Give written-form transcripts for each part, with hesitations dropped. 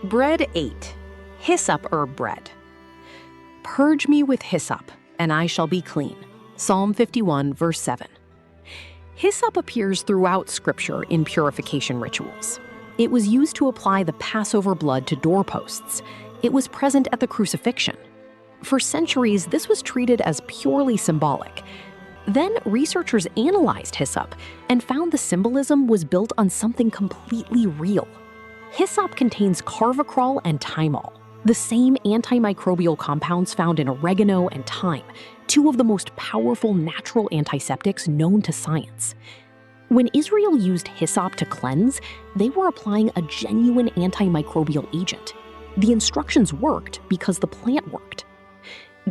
Bread 8. Hyssop herb bread. Purge me with hyssop, and I shall be clean. Psalm 51, verse 7. Hyssop appears throughout Scripture in purification rituals. It was used to apply the Passover blood to doorposts. It was present at the crucifixion. For centuries, this was treated as purely symbolic. Then researchers analyzed hyssop and found the symbolism was built on something completely real. Hyssop contains carvacrol and thymol, the same antimicrobial compounds found in oregano and thyme, two of the most powerful natural antiseptics known to science. When Israel used hyssop to cleanse, they were applying a genuine antimicrobial agent. The instructions worked because the plant worked.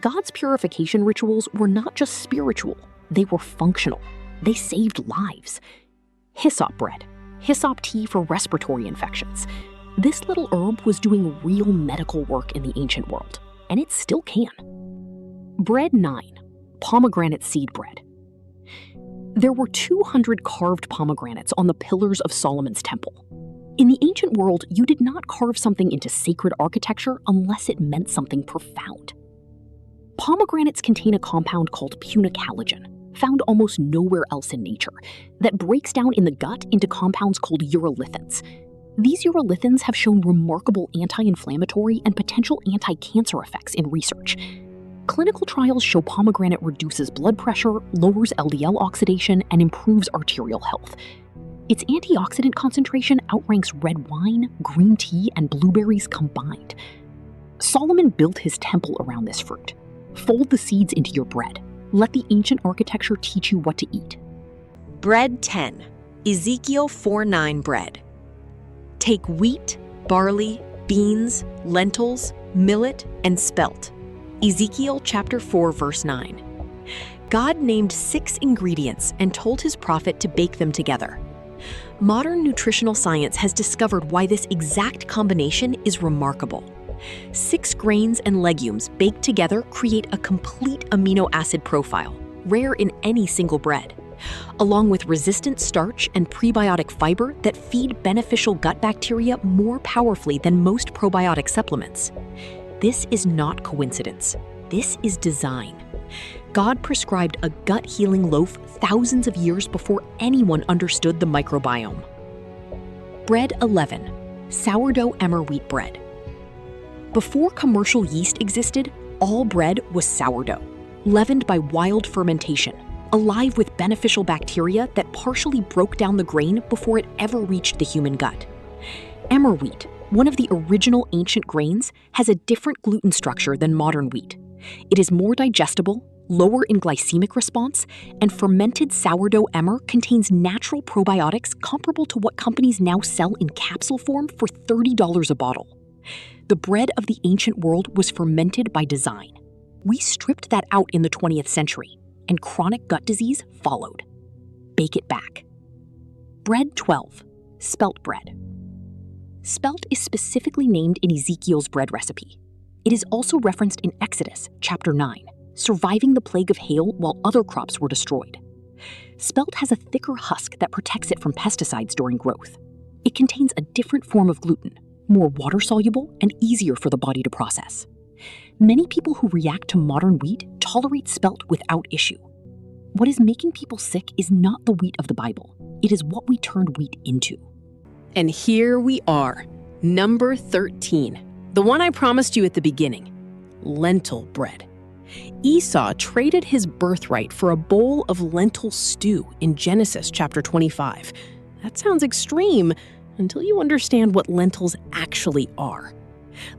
God's purification rituals were not just spiritual, they were functional. They saved lives. Hyssop bread, hyssop tea for respiratory infections. This little herb was doing real medical work in the ancient world, and it still can. Bread 9. Pomegranate seed bread. There were 200 carved pomegranates on the pillars of Solomon's temple. In the ancient world, you did not carve something into sacred architecture unless it meant something profound. Pomegranates contain a compound called punic halogen, found almost nowhere else in nature, that breaks down in the gut into compounds called urolithins. These urolithins have shown remarkable anti-inflammatory and potential anti-cancer effects in research. Clinical trials show pomegranate reduces blood pressure, lowers LDL oxidation, and improves arterial health. Its antioxidant concentration outranks red wine, green tea, and blueberries combined. Solomon built his temple around this fruit. Fold the seeds into your bread. Let the ancient architecture teach you what to eat. Bread 10. Ezekiel 4:9 bread. Take wheat, barley, beans, lentils, millet, and spelt. Ezekiel chapter 4, verse 9. God named 6 ingredients and told his prophet to bake them together. Modern nutritional science has discovered why this exact combination is remarkable. 6 grains and legumes baked together create a complete amino acid profile, rare in any single bread, along with resistant starch and prebiotic fiber that feed beneficial gut bacteria more powerfully than most probiotic supplements. This is not coincidence. This is design. God prescribed a gut-healing loaf thousands of years before anyone understood the microbiome. Bread 11. Sourdough emmer wheat bread. Before commercial yeast existed, all bread was sourdough, leavened by wild fermentation, alive with beneficial bacteria that partially broke down the grain before it ever reached the human gut. Emmer wheat, one of the original ancient grains, has a different gluten structure than modern wheat. It is more digestible, lower in glycemic response, and fermented sourdough emmer contains natural probiotics comparable to what companies now sell in capsule form for $30 a bottle. The bread of the ancient world was fermented by design. We stripped that out in the 20th century, and chronic gut disease followed. Bake it back. Bread 12. Spelt bread. Spelt is specifically named in Ezekiel's bread recipe. It is also referenced in Exodus chapter 9, surviving the plague of hail while other crops were destroyed. Spelt has a thicker husk that protects it from pesticides during growth. It contains a different form of gluten, more water-soluble and easier for the body to process. Many people who react to modern wheat tolerate spelt without issue. What is making people sick is not the wheat of the Bible. It is what we turned wheat into. And here we are, number 13, the one I promised you at the beginning, lentil bread. Esau traded his birthright for a bowl of lentil stew in Genesis chapter 25. That sounds extreme until you understand what lentils actually are.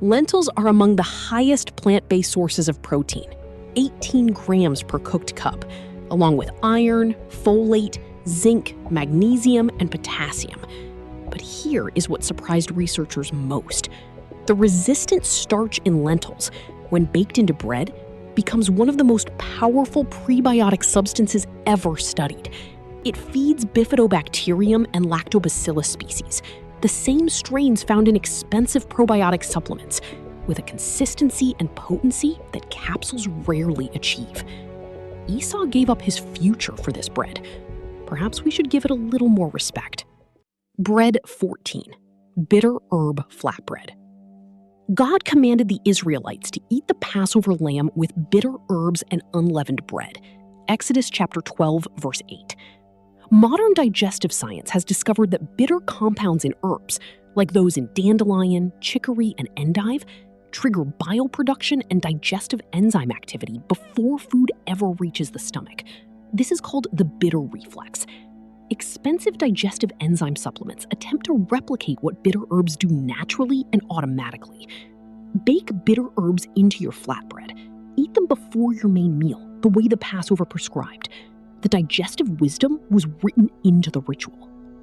Lentils are among the highest plant-based sources of protein, 18 grams per cooked cup, along with iron, folate, zinc, magnesium, and potassium. But here is what surprised researchers most. The resistant starch in lentils, when baked into bread, becomes one of the most powerful prebiotic substances ever studied. It feeds bifidobacterium and lactobacillus species, the same strains found in expensive probiotic supplements, with a consistency and potency that capsules rarely achieve. Esau gave up his future for this bread. Perhaps we should give it a little more respect. Bread 14. Bitter herb flatbread. God commanded the Israelites to eat the Passover lamb with bitter herbs and unleavened bread. Exodus chapter 12, verse 8. Modern digestive science has discovered that bitter compounds in herbs, like those in dandelion, chicory, and endive, trigger bile production and digestive enzyme activity before food ever reaches the stomach. This is called the bitter reflex. Expensive digestive enzyme supplements attempt to replicate what bitter herbs do naturally and automatically. Bake bitter herbs into your flatbread. Eat them before your main meal, the way the Passover prescribed. The digestive wisdom was written into the ritual.